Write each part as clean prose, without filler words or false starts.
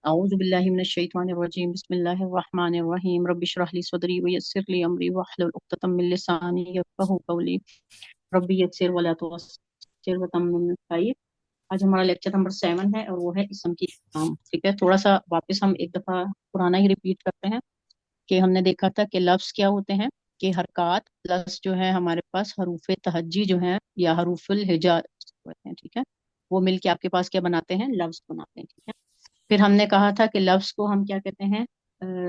اعوذ باللہ من الشیطان الرجیم بسم اللہ الرحمن الرحیم رب اشرح لی صدری ویسر لی امری واحلل عقدۃ من لسانی یفقہوا قولی رب یسر ولا تعسر وتمم بالخیر۔ آج ہمارا لیکچر نمبر 7 ہے اور وہ ہے اسم کی اقسام۔ ٹھیک ہے، تھوڑا سا واپس ہم ایک دفعہ پرانا ہی ریپیٹ کرتے ہیں کہ ہم نے دیکھا تھا کہ لفظ کیا ہوتے ہیں، کہ حرکات پلس جو ہے ہمارے پاس حروف تہجی جو ہیں یا حروف الہجا ہوتے ہیں، ٹھیک ہے، وہ مل کے آپ کے پاس کیا بناتے ہیں، لفظ بناتے ہیں۔ ٹھیک ہے، پھر ہم نے کہا تھا کہ لفظ کو ہم کیا کہتے ہیں،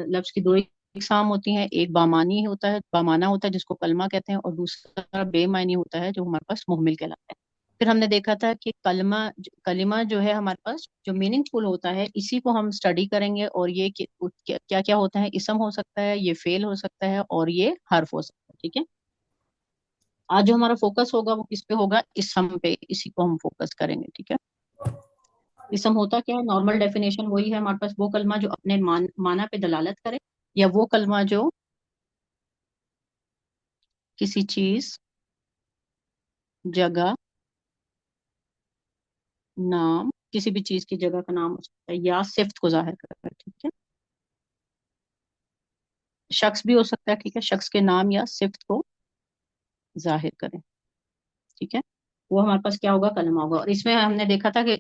لفظ کی دو اقسام ہوتی ہیں، ایک بامانی ہوتا ہے، بامانہ ہوتا ہے جس کو کلمہ کہتے ہیں، اور دوسرا بے معنی ہوتا ہے جو ہمارے پاس مہمل کہلاتا ہے۔ پھر ہم نے دیکھا تھا کہ کلمہ جو ہے ہمارے پاس جو میننگ فل ہوتا ہے اسی کو ہم اسٹڈی کریں گے، اور یہ کیا کیا ہوتا ہے، اسم ہو سکتا ہے، یہ فعل ہو سکتا ہے، اور یہ حرف ہو سکتا ہے۔ ٹھیک ہے، آج جو ہمارا فوکس ہوگا وہ کس پہ ہوگا، اسم پہ، اسی کو ہم فوکس کریں گے۔ ٹھیک ہے، اسم ہوتا کیا ہے، نارمل ڈیفینیشن وہی ہے ہمارے پاس، وہ کلمہ جو اپنے معنی پہ دلالت کرے، یا وہ کلمہ جو کسی چیز، جگہ، نام، کسی بھی چیز کی جگہ کا نام ہو سکتا ہے، یا صفت کو ظاہر کرتا ہے۔ ٹھیک ہے، شخص بھی ہو سکتا ہے، ٹھیک ہے، شخص کے نام یا صفت کو ظاہر کرے۔ ٹھیک ہے، وہ ہمارے پاس کیا ہوگا، کلمہ ہوگا۔ اور اس میں ہم نے دیکھا تھا کہ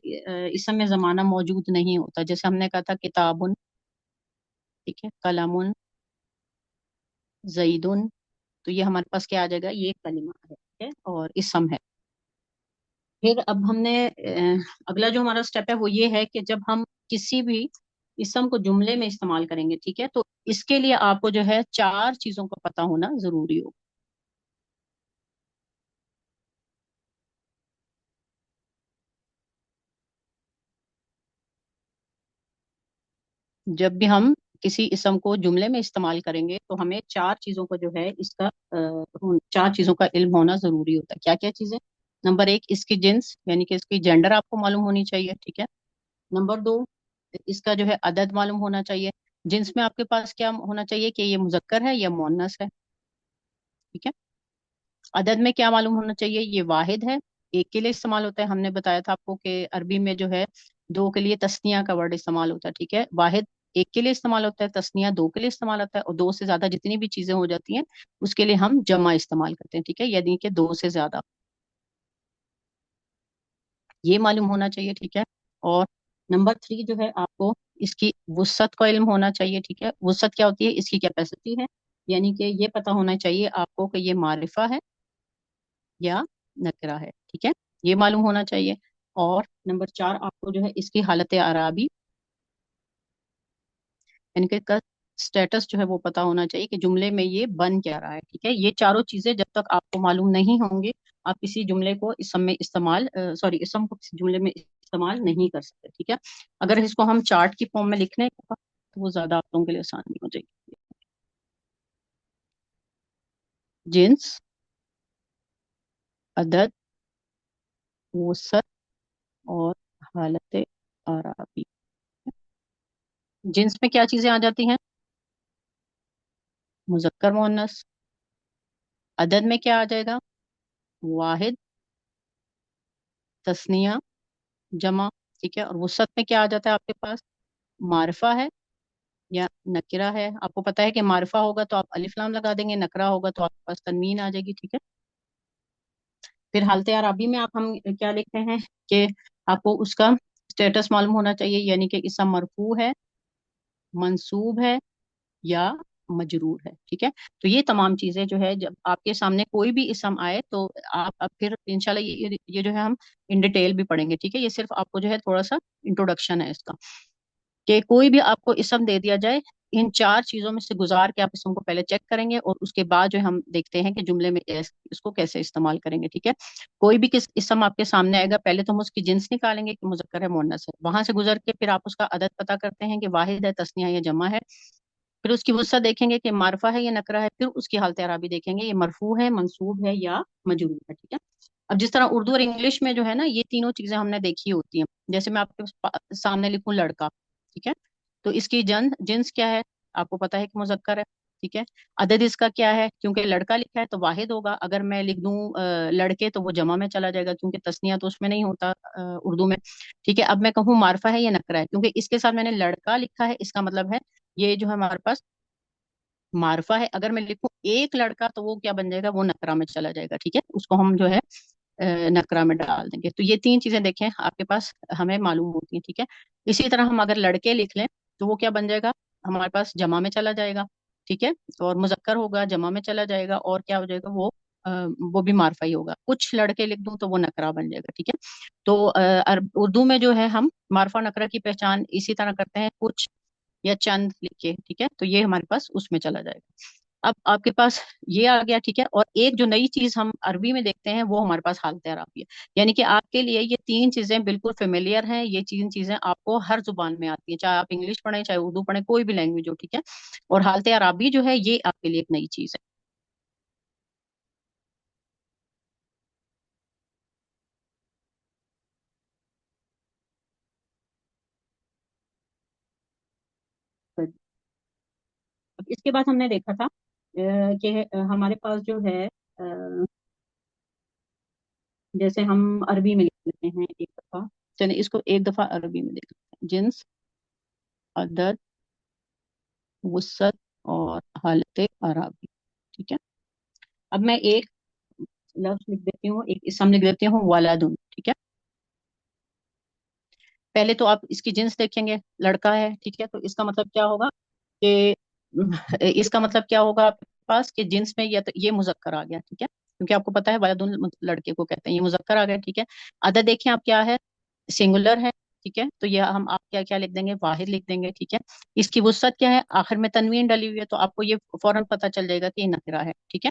اسم میں زمانہ موجود نہیں ہوتا، جیسے ہم نے کہا تھا کتابن، ٹھیک ہے، قلمن، زیدن، تو یہ ہمارے پاس کیا آ جائے گا، یہ کلمہ ہے، ٹھیک ہے، اور اسم ہے۔ پھر اب ہم نے اگلا جو ہمارا سٹیپ ہے وہ یہ ہے کہ جب ہم کسی بھی اسم کو جملے میں استعمال کریں گے، ٹھیک ہے، تو اس کے لیے آپ کو جو ہے 4 چیزوں کا پتہ ہونا ضروری ہو۔ جب بھی ہم کسی اسم کو جملے میں استعمال کریں گے تو ہمیں 4 چیزوں کا جو ہے اس کا 4 چیزوں کا علم ہونا ضروری ہوتا ہے۔ کیا کیا چیزیں، نمبر 1 اس کی جنس، یعنی کہ اس کی جینڈر آپ کو معلوم ہونی چاہیے، ٹھیک ہے۔ نمبر 2 اس کا جو ہے عدد معلوم ہونا چاہیے، جنس میں آپ کے پاس کیا ہونا چاہیے کہ یہ مذکر ہے یا مؤنث ہے، ٹھیک ہے۔ عدد میں کیا معلوم ہونا چاہیے، یہ واحد ہے، ایک کے لیے استعمال ہوتا ہے، ہم نے بتایا تھا آپ کو کہ عربی میں جو ہے 2 کے لیے تسنیہ کا ورڈ استعمال ہوتا ہے، ٹھیک ہے، واحد ایک کے لیے استعمال ہوتا ہے، تسنیہ 2 کے لیے استعمال ہوتا ہے، اور 2 سے زیادہ جتنی بھی چیزیں ہو جاتی ہیں اس کے لیے ہم جمع استعمال کرتے ہیں، ٹھیک ہے، یعنی کہ 2 سے زیادہ، یہ معلوم ہونا چاہیے، ٹھیک ہے۔ اور نمبر 3 جو ہے آپ کو اس کی وسعت کا علم ہونا چاہیے، ٹھیک ہے۔ وسعت کیا ہوتی ہے، اس کی کیپیسٹی ہے، یعنی کہ یہ پتہ ہونا چاہیے آپ کو کہ یہ معرفہ ہے یا نکرہ ہے، ٹھیک ہے، یہ معلوم ہونا چاہیے۔ اور نمبر 4 آپ کو جو ہے اس کی حالت اعرابی، یعنی کہ کا سٹیٹس جو ہے وہ پتا ہونا چاہیے کہ جملے میں یہ بن کیا رہا ہے، ٹھیک ہے۔ یہ چاروں چیزیں جب تک آپ کو معلوم نہیں ہوں گی آپ کسی جملے کو اسم میں استعمال اسم کو کسی جملے میں استعمال نہیں کر سکتے، ٹھیک ہے۔ اگر اس کو ہم چارٹ کی فارم میں لکھنے تو وہ زیادہ آپ لوگوں کے لیے آسانی ہو جائے گی۔ جنس، عدد، وسعت، اور حالت اعرابی۔ جنس میں کیا چیزیں آ جاتی ہیں، مذکر مؤنث، عدد میں کیا آ جائے گا، واحد، تثنیہ، جمع، ٹھیک ہے۔ اور وسعت میں کیا آ جاتا ہے آپ کے پاس، معرفہ ہے یا نکرہ ہے۔ آپ کو پتا ہے کہ معرفہ ہوگا تو آپ الف لام لگا دیں گے، نکرہ ہوگا تو آپ کے پاس تنوین آ جائے گی، ٹھیک ہے۔ پھر حالت عربی میں آپ ہم کیا لکھتے ہیں کہ آپ کو اس کا سٹیٹس معلوم ہونا چاہیے، یعنی کہ اسم مرفوع ہے، منصوب ہے، یا مجرور ہے، ٹھیک ہے۔ تو یہ تمام چیزیں جو ہے جب آپ کے سامنے کوئی بھی اسم آئے تو آپ اب پھر انشاءاللہ یہ جو ہے ہم ان ڈیٹیل بھی پڑھیں گے، ٹھیک ہے۔ یہ صرف آپ کو جو ہے تھوڑا سا انٹروڈکشن ہے اس کا، کہ کوئی بھی آپ کو اسم دے دیا جائے ان 4 چیزوں میں سے گزار کے آپ اسم کو پہلے چیک کریں گے، اور اس کے بعد جو ہم دیکھتے ہیں کہ جملے میں اس کو کیسے استعمال کریں گے، ٹھیک ہے۔ کوئی بھی اسم آپ کے سامنے آئے گا پہلے تو ہم اس کی جنس نکالیں گے کہ مذکر ہے مؤنث ہے، وہاں سے گزر کے پھر آپ اس کا عدد پتہ کرتے ہیں کہ واحد ہے، تثنیہ یا جمع ہے، پھر اس کی وسعت دیکھیں گے کہ معرفہ ہے یا نکرہ ہے، پھر اس کی حالت اعرابی دیکھیں گے یہ مرفوع ہے، منصوب ہے، یا مجرور ہے، ٹھیک ہے۔ اب جس طرح اردو اور انگلش میں جو ہے نا یہ تینوں چیزیں ہم نے دیکھی ہوتی ہیں، جیسے میں آپ کے سامنے لکھوں لڑکا، ٹھیک ہے، تو اس کی جنس کیا ہے، آپ کو پتا ہے کہ مذکر ہے، ठीक है। अदद इसका क्या है, क्योंकि लड़का लिखा है तो वाहिद होगा। अगर मैं लिख दूं लड़के तो वो जमा में चला जाएगा, क्योंकि तस्निया तो उसमें नहीं होता उर्दू में। ठीक है। अब मैं कहूँ मारफा है या नकरा है, क्योंकि इसके साथ मैंने लड़का लिखा है, इसका मतलब है ये जो है हमारे पास मारफा है। अगर मैं लिखूं एक लड़का तो वो क्या बन जाएगा, वो नकरा में चला जाएगा। ठीक है, उसको हम जो है नकरा में डाल देंगे। तो ये तीन चीजें देखें आपके पास हमें मालूम होती हैं। ठीक है। इसी तरह हम अगर लड़के लिख लें तो वो क्या बन जाएगा, हमारे पास जमा में चला जाएगा। ठीक है। और मुजक्कर होगा, जमा में चला जाएगा, और क्या हो जाएगा वो भी मारफा ही होगा। कुछ लड़के लिख दूं तो वो नकरा बन जाएगा। ठीक है। तो उर्दू में जो है हम मारफा नकरा की पहचान इसी तरह करते हैं, कुछ या चंद लिख के। ठीक है, तो ये हमारे पास उसमें चला जाएगा। अब आपके पास ये आ गया। ठीक है। और एक जो नई चीज हम अरबी में देखते हैं वो हमारे पास हालत अराबी है। यानी कि आपके लिए ये तीन चीजें बिल्कुल फेमिलियर हैं। ये तीन चीजें आपको हर जुबान में आती हैं, चाहे आप इंग्लिश पढ़ें चाहे उर्दू पढ़ें, कोई भी लैंग्वेज हो। ठीक है। और हालत अराबी जो है ये आपके लिए एक नई चीज है। अब इसके बाद हमने देखा था कि हमारे पास जो है जैसे हम अरबी में लिख लेते हैं एक दफा। चलिए इसको एक दफा अरबी में देख लेते हैं। जिन्स, अदद, वसत और हालत अराबी। ठीक है। अब मैं एक लफ्ज लिख देती हूँ, एक इसम लिख देती हूँ, वालादुन। ठीक है। पहले तो आप इसकी जिन्स देखेंगे, लड़का है। ठीक है, तो इसका मतलब क्या होगा कि इसका मतलब क्या होगा आपके पास कि जिन्स में ये तो ये मुजक्कर आ गया। ठीक है, क्योंकि आपको पता है वालदुन लड़के को कहते हैं, ये मुजक्कर आ गया। ठीक है। अदद देखें आप क्या है, सिंगुलर है। ठीक है, तो ये हम आप क्या क्या लिख देंगे, वाहिद लिख देंगे। ठीक है। इसकी वुसअत क्या है, आखिर में तनवीन डली हुई है, तो आपको ये फौरन पता चल जाएगा कि ये नकरा है। ठीक है।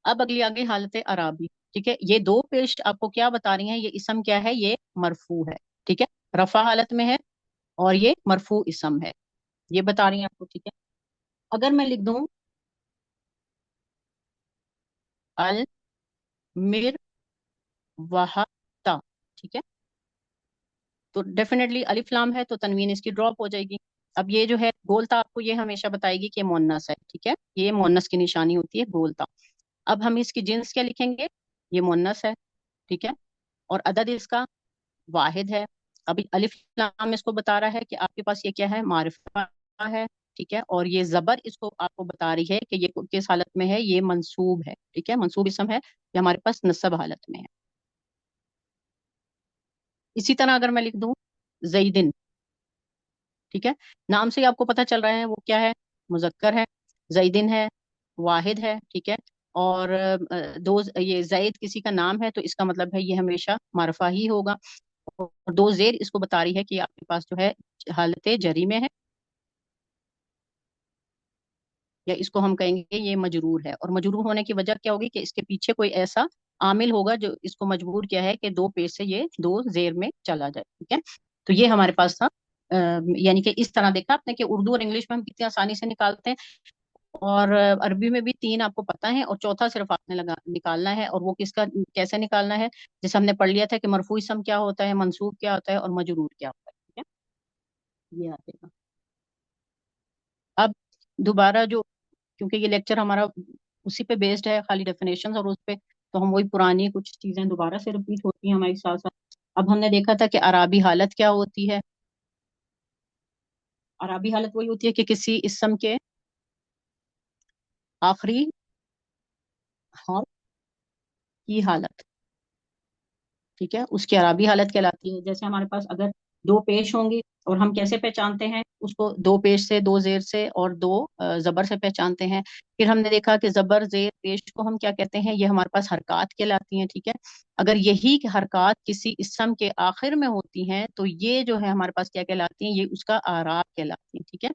अब अगली आ गई हालत अराबी। ठीक है, ये दो पेश आपको क्या बता रही हैं, ये इसम क्या है, ये मरफू है। ठीक है, रफा हालत में है और ये मरफू इसम है, ये बता रही हैं आपको। ठीक है। अगर मैं लिख दूं अल मिर वहाता, ठीक है, तो डेफिनेटली अलिफ लाम है तो तनवीन इसकी ड्रॉप हो जाएगी। अब ये जो है गोलता, आपको ये हमेशा बताएगी कि ये मुन्नस है। ठीक है, ये मुन्नस की निशानी होती है गोलता। अब हम इसकी जिन्स क्या लिखेंगे, ये मुन्नस है। ठीक है। और अदद इसका वाहिद है। अभी अलिफ लाम इसको बता रहा है कि आपके पास ये क्या है, मारिफा है। ठीक है। और ये जबर इसको आपको बता रही है कि ये किस हालत में है, ये मंसूब है। ठीक है, मंसूब इसम है, ये हमारे पास नस्ब हालत में है। इसी तरह अगर मैं लिख दूं जईदिन, ठीक है, नाम से ही आपको पता चल रहा है वो क्या है, मुजक्कर है। जईदिन है, वाहिद है। ठीक है। और दो ये जैद किसी का नाम है तो इसका मतलब है ये हमेशा मारफा ही होगा। और दो जेर इसको बता रही है कि आपके पास जो है हालत जरी में है, या इसको हम कहेंगे ये मजरूर है। और मजरूर होने की वजह क्या होगी कि इसके पीछे कोई ऐसा आमिल होगा जो इसको मजबूर किया है कि दो पेश से ये दो जेर में चला जाए। ठीक है, तो ये हमारे पास था। यानी कि इस तरह देखा आपने कि उर्दू और इंग्लिश में हम कितनी आसानी से निकालते हैं, और अरबी में भी तीन आपको पता है, और चौथा सिर्फ आपने लगा निकालना है। और वो किसका कैसे निकालना है, जैसे हमने पढ़ लिया था कि मरफू इसम क्या होता है, मंसूब क्या होता है, और मजरूर क्या होता है। ठीक है, ये आ जाएगा। अब दोबारा जो, क्योंकि ये लेक्चर हमारा उसी पे बेस्ड है, खाली डेफिनेशंस और उस पे, तो हम वही पुरानी कुछ चीजें दोबारा से रिपीट होती हैं हमारे साथ साथ। अब हमने देखा था कि अराबी हालत क्या होती है। अराबी हालत वही होती है कि किसी इस्म के आखिरी हर्फ की हालत, ठीक है, उसकी अराबी हालत कहलाती है। जैसे हमारे पास अगर दो पेश होंगी, और हम कैसे पहचानते हैं उसको, दो पेश से, दो जेर से और दो जबर से पहचानते हैं। फिर हमने देखा कि जबर जेर पेश को हम क्या कहते हैं, ये हमारे पास हरकत कहलाती हैं। ठीक है, अगर यही हरकत किसी इस्म के आखिर में होती हैं तो ये जो है हमारे पास क्या कहलाती हैं, ये उसका आराब कहलाती हैं। ठीक है।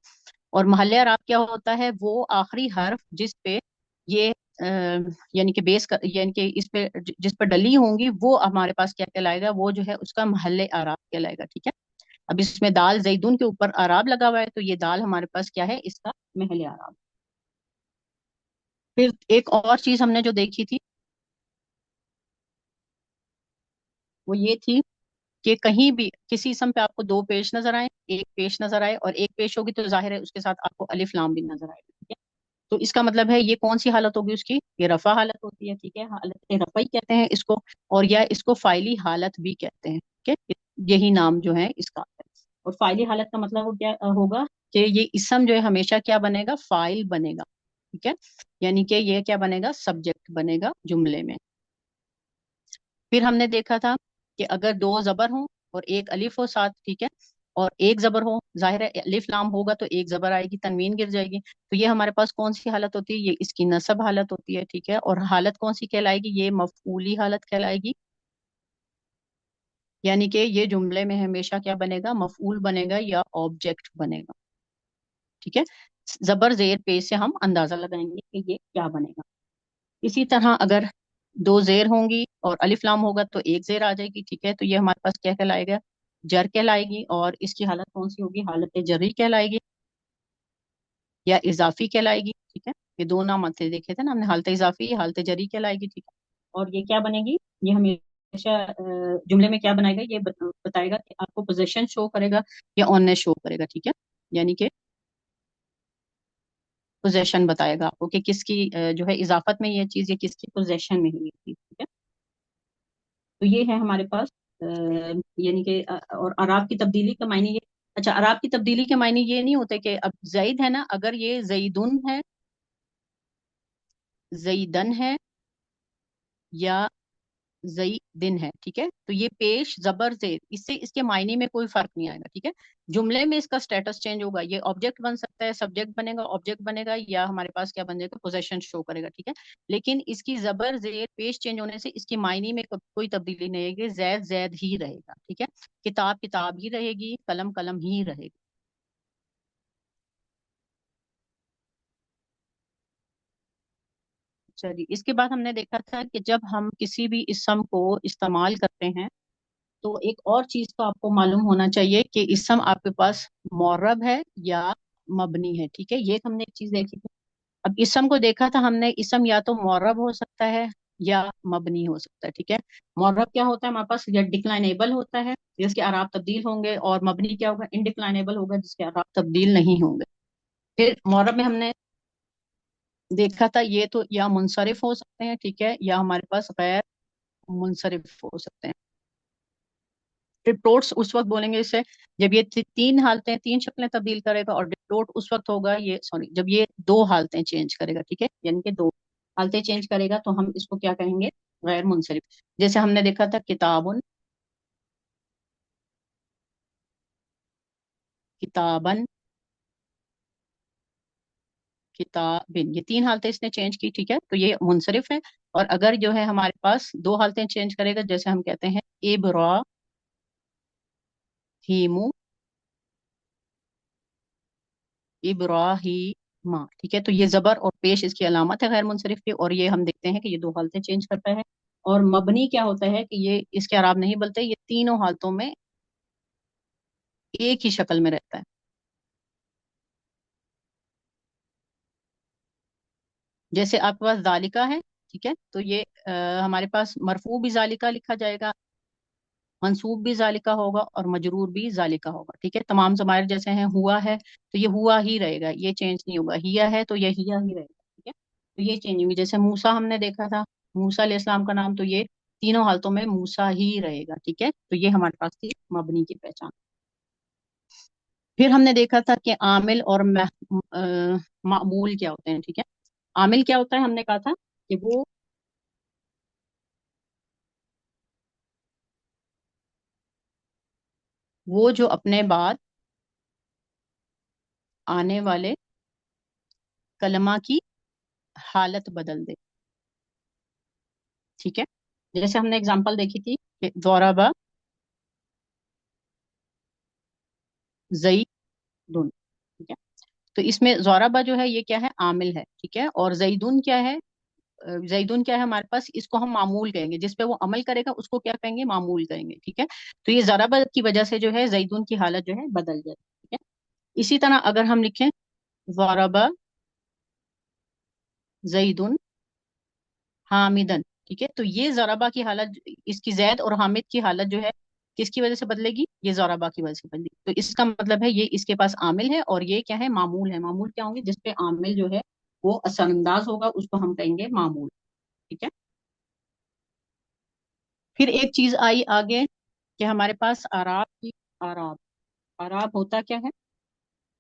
और महल्ले आराब क्या होता है, वो आखिरी हर्फ जिस पे ये यानी कि यानी कि इस पे जिस पे डली होंगी वो हमारे पास क्या कहलाएगा, वो जो है उसका महल्ले आराब कहलाएगा। ठीक है। अब इसमें दाल जैदुन के ऊपर आराब लगा हुआ है, तो ये दाल हमारे पास क्या है, इसका महल्ले आराब। फिर एक और चीज हमने जो देखी थी वो ये थी कि कहीं भी किसी इसम पे आपको दो पेश नजर आए, एक पेश नजर आए, और एक पेश होगी तो जाहिर है उसके साथ आपको अलिफ लाम भी नजर आएगा। ठीक है। तो इसका मतलब है ये कौन सी हालत होगी उसकी, ये रफा हालत होती है, ठीक है, हालत रफा ही कहते हैं इसको। और या इसको फाइली हालत भी कहते हैं, ठीक है, यही नाम जो है इसका है। और फाइली हालत का मतलब वो क्या होगा कि ये इसम जो है हमेशा क्या बनेगा, फाइल बनेगा, ठीक है, यानी कि ये क्या बनेगा, सब्जेक्ट बनेगा जुमले में। फिर हमने देखा था कि अगर दो जबर हों और एक अलिफ हो साथ, ठीक है, और एक जबर हो, जाहिर है अलिफ लाम होगा तो एक जबर आएगी, तनवीन गिर जाएगी, तो ये हमारे पास कौन सी हालत होती है, ये इसकी नसब हालत होती है, ठीक है। और हालत कौन सी कहलाएगी, ये मफऊली हालत कहलाएगी, यानी कि ये जुमले में हमेशा क्या बनेगा, मफऊल बनेगा या ऑब्जेक्ट बनेगा, ठीक है। जबर जेर पेश से हम अंदाजा लगाएंगे कि ये क्या बनेगा। इसी तरह अगर दो जेर होंगी और अलिफ लाम होगा तो एक जेर आ जाएगी, ठीक है, तो ये हमारे पास क्या कहलाएगा, जर कहलाएगी। और इसकी हालत कौन सी होगी, हालत जरी कहलाएगी या इजाफी कहलाएगी, ठीक है। ये दो नाम थे देखे थे ना हमने, हालत इजाफी, हालत जरी कहलाएगी, ठीक है। और ये क्या बनेगी, ये हमेशा जुमले में क्या बनाएगा, ये बताएगा कि आपको पोजीशन शो करेगा या ऑननेस शो करेगा, ठीक है, यानी कि पोजेशन बताएगा आपको कि किसकी जो है इजाफत में ये चीज, ये किसकी पोजेशन में है ये चीज, ठीक है। तो ये है हमारे पास यानी कि और अराब की तब्दीली का मायने ये, अच्छा अराब की तब्दीली के मायने ये नहीं होते कि अब जईद है ना, अगर ये जईदुन है, जईदन है या जई दिन है, ठीक है, तो ये पेश जबर जेर, इससे इसके मायने में कोई फर्क नहीं आएगा, ठीक है। जुमले में इसका स्टेटस चेंज होगा, ये ऑब्जेक्ट बन सकता है, सब्जेक्ट बनेगा, ऑब्जेक्ट बनेगा, या हमारे पास क्या बन जाएगा, पोजेशन शो करेगा, ठीक है। लेकिन इसकी जबर जेर पेश चेंज होने से इसकी मायने में कोई तब्दीली नहीं आएगी, जैद जैद ही रहेगा, ठीक है। किताब किताब ही रहेगी, कलम कलम ही रहेगी। चलिए, इसके बाद हमने देखा था कि जब हम किसी भी इसम को इस्तेमाल करते हैं तो एक और चीज तो आपको मालूम होना चाहिए कि इसम आपके पास मौरब है या मबनी है, ठीक है, ये हमने एक चीज देखी थी। अब इसम को देखा था हमने, इसम या तो मौरब हो सकता है या मबनी हो सकता है, ठीक है। मौरब क्या होता है हमारे पास, या डिक्लाइनेबल होता है जिसके आराब तब्दील होंगे, और मबनी क्या होगा, इनडिक्लाइनेबल होगा जिसके आराब तब्दील नहीं होंगे। फिर मौरब में हमने देखा था ये तो या मुनसरिफ हो सकते हैं, ठीक है, या हमारे पास गैर मुनसरिफ हो सकते हैं। डिप्टोट्स उस वक्त बोलेंगे इसे जब ये तीन हालतें, तीन शक्लें तब्दील करेगा, और डिप्टोट उस वक्त होगा, ये सॉरी, जब ये दो हालतें चेंज करेगा, ठीक है, यानी कि दो हालतें चेंज करेगा तो हम इसको क्या कहेंगे, गैर मुंसरिफ। जैसे हमने देखा था किताबुन, किताबन, किताबिन, ये तीन हालतें इसने चेंज की, ठीक है, तो ये मुंसरिफ है। और अगर जो है हमारे पास दो हालतें चेंज करेगा, जैसे हम कहते हैं इब्राहीमु, इब्राहिमा, ठीक है, तो ये जबर और पेश इसकी अलामत है गैर मुंसरिफ की, और ये हम देखते हैं कि ये दो हालतें चेंज करता है। और मबनी क्या होता है कि ये इसके अराब नहीं बलते, ये तीनों हालतों में एक ही शक्ल में रहता है। जैसे आपके पास जालिका है, ठीक है, तो ये हमारे पास मरफू भी जालिका लिखा जाएगा, मंसूब भी जालिका होगा, और मजरूर भी जालिका होगा, ठीक है। तमाम ज़मायर जैसे हैं, हुआ है तो ये हुआ ही रहेगा, ये चेंज नहीं होगा, हिया है तो ये हिया ही रहेगा, ठीक है, तो ये चेंज होगी। जैसे मूसा हमने देखा था, मूसा अलैहिस्सलाम का नाम, तो ये तीनों हालतों में मूसा ही रहेगा, ठीक है, तो ये हमारे पास थी मबनी की पहचान। फिर हमने देखा था कि आमिल और मामूल क्या होते हैं, ठीक है। आमिल क्या होता है, हमने कहा था कि वो जो अपने बाद आने वाले कलमा की हालत बदल दे, ठीक है। जैसे हमने एग्जांपल देखी थी कि ज़ौरबा जईदुन, ठीक है, तो इसमें ज़ौरबा जो है ये क्या है, आमिल है, ठीक है, और जईदुन क्या है, जईदुन क्या है हमारे पास, इसको हम मामूल कहेंगे, जिस पे वो अमल करेगा उसको क्या कहेंगे, मामूल कहेंगे, ठीक है। तो ये ज़राबा की वजह से जो है जईदुन की हालत जो है बदल जाए, ठीक है। इसी तरह अगर हम लिखें ज़राबा जईदुन हामिदन, ठीक है, तो ये ज़राबा की हालत, इसकी जैद और हामिद की हालत जो है किसकी वजह से बदलेगी, ये ज़राबा की वजह से बदलेगी। तो इसका मतलब है ये इसके पास आमिल है और ये क्या है, मामूल है। मामूल क्या होंगे, जिसपे आमिल जो है वो असर अंदाज होगा, उसको हम कहेंगे मामूल। ठीक है। फिर एक चीज आई आगे कि हमारे पास आराब की, आराब, आराब होता क्या है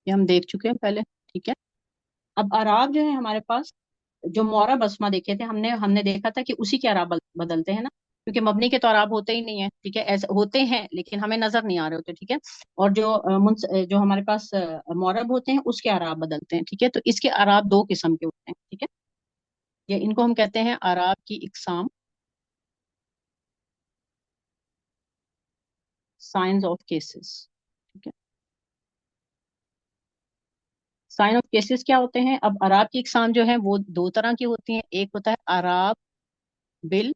ये हम देख चुके हैं पहले। ठीक है। अब आराब जो है हमारे पास, जो मोरा बसमा देखे थे हमने हमने देखा था कि उसी के आराब बदलते हैं ना, क्योंकि मबनी के तो आराब होते ही नहीं है। ठीक है, ऐसे होते हैं लेकिन हमें नजर नहीं आ रहे होते। ठीक है। और जो जो हमारे पास मोरब होते हैं उसके आराब बदलते हैं। ठीक है। तो इसके आराब दो किस्म के होते हैं। ठीक है। ये इनको हम कहते हैं आराब की इकसाम, साइंस ऑफ केसेस। ठीक है। साइन ऑफ केसेस क्या होते हैं? अब आराब की इकसाम जो है वो दो तरह की होती हैं। एक होता है आराब बिल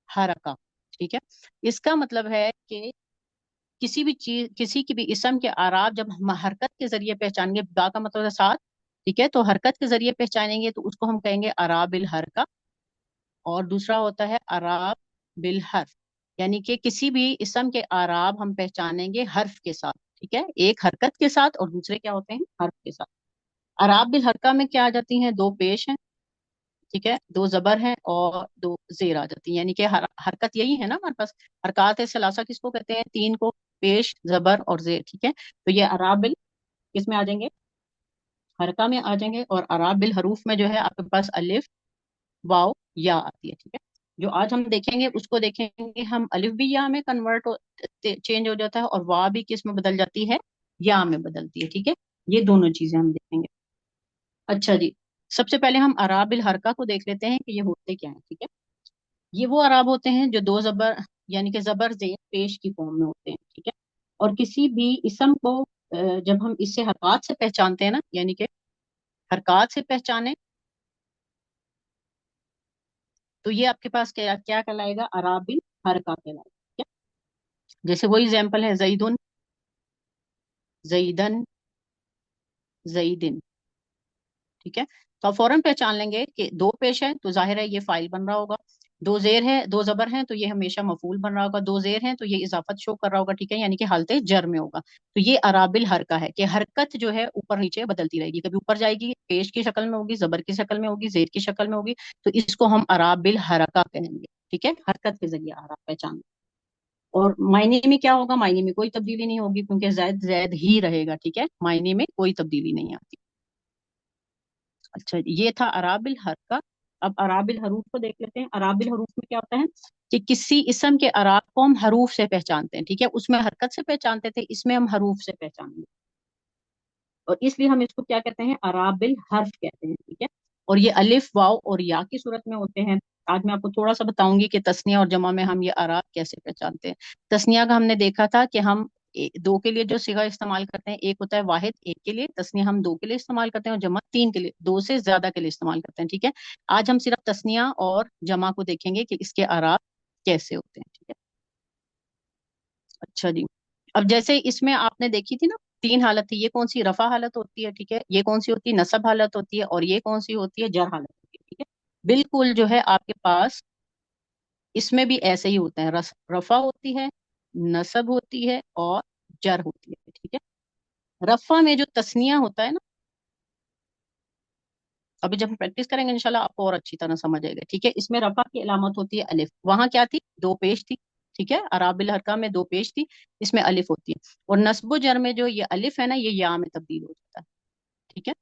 हरका। ठीक है। इसका मतलब है कि किसी भी चीज, किसी की भी इसम के आराब जब हम हरकत के जरिए पहचानेंगे, बा का मतलब है साथ। ठीक है। तो हरकत के जरिए पहचानेंगे तो उसको हम कहेंगे आराब बिल हरका। और दूसरा होता है आराब बिल हर्फ, यानी कि किसी भी इसम के आराब हम पहचानेंगे हर्फ के साथ। ठीक है, एक हरकत के साथ और दूसरे क्या होते हैं, हर्फ के साथ। आराब बिल हरका में क्या आ जाती हैं? दो पेश हैं। ठीक है, दो जबर हैं और दो जेर आ जाती है, यानी कि हरकत यही है ना हमारे पास। हरकत है सलासा किसको कहते हैं? तीन को, पेश जबर और जेर। ठीक है। तो ये अराबिल किस में आ जाएंगे? हरका में आ जाएंगे। और अराबिल हरूफ में जो है आपके पास अलिफ वाव या आती है। ठीक है। जो आज हम देखेंगे उसको देखेंगे हम, अलिफ भी या में कन्वर्ट हो, चेंज हो जाता है, और वाह भी किस में बदल जाती है? या में बदलती है। ठीक है। ये दोनों चीजें हम देखेंगे। अच्छा जी, सबसे पहले हम अराबिल हरका को देख लेते हैं कि ये होते क्या है। ठीक है। ये वो अराब होते हैं जो दो जबर, यानी कि जबर जेर पेश की फॉर्म में होते हैं। ठीक है। और किसी भी इसम को जब हम इससे हरकत से पहचानते हैं ना, यानी कि हरकत से पहचाने, तो ये आपके पास क्या क्या कहलाएगा? अराबिल हरका कहलाएगा। ठीक है? जैसे वही एग्जाम्पल है, जईदुन, जईदन, जईदिन। ठीक है। तो आप फौरन पहचान लेंगे कि दो पेश है तो जाहिर है ये फाइल बन रहा होगा। दो जेर है, दो जबर हैं तो ये हमेशा मफूल बन रहा होगा। दो जेर हैं तो ये इजाफत शो कर रहा होगा। ठीक है, यानी कि हालत जर में होगा। तो ये अराबिल हरका है कि हरकत जो है ऊपर नीचे बदलती रहेगी, कभी ऊपर जाएगी पेश की शक्ल में होगी, जबर की शक्ल में होगी, जेर की शक्ल में होगी। तो इसको हम अराबिल हरका कहेंगे। ठीक है, हरकत के जरिए आराब पहचान। और मायने में क्या होगा? मायने में कोई तब्दीली नहीं होगी, क्योंकि जैद जैद ही रहेगा। ठीक है, मायने में कोई तब्दीली नहीं आती। अच्छा, ये था अराबिल हर का। अब अराबिल हरूफ को देख लेते हैं। अराबिल हरूफ में क्या होता है कि किसी इसम के अराब को हम हरूफ से पहचानते हैं। ठीक है, उसमें हरकत से पहचानते थे, इसमें हम हरूफ से पहचानेंगे। और इसलिए हम इसको क्या कहते हैं? अराबिल हर्फ कहते हैं। ठीक है। और ये अलिफ वाव और या की सूरत में होते हैं। आज मैं आपको थोड़ा सा बताऊंगी कि तस्निया और जमा में हम ये अराब कैसे पहचानते हैं। तस्निया का हमने देखा था कि हम दो के लिए जो सिगा इस्तेमाल करते हैं, एक होता है वाहिद एक के लिए, तस्निया हम दो के लिए इस्तेमाल करते हैं, और जमा तीन के लिए, दो से ज्यादा के लिए इस्तेमाल करते हैं। ठीक है। आज हम सिर्फ तस्निया और जमा को देखेंगे कि इसके अराब कैसे होते हैं। ठीक है। अच्छा जी, अब जैसे इसमें आपने देखी थी ना, तीन हालत थी। ये कौन सी? रफा हालत होती है। ठीक है, ये कौन सी होती है? नसब हालत होती है। और ये कौन सी होती है? जर हालत होती है। ठीक है। बिल्कुल जो है आपके पास इसमें भी ऐसे ही होता है। रफा होती है, नसब होती है और जर होती है। ठीक है। रफा में जो तस्निया होता है ना, अभी जब हम प्रैक्टिस करेंगे इंशाल्लाह आपको और अच्छी तरह समझ आएगा। ठीक है, इसमें रफा की अलामत होती है अलिफ। वहां क्या थी? दो पेश थी। ठीक है, अराबिल हरका में दो पेश थी, इसमें अलिफ होती है। और नस्बो जर में जो ये अलिफ है ना, ये या में तब्दील हो जाता है। ठीक है।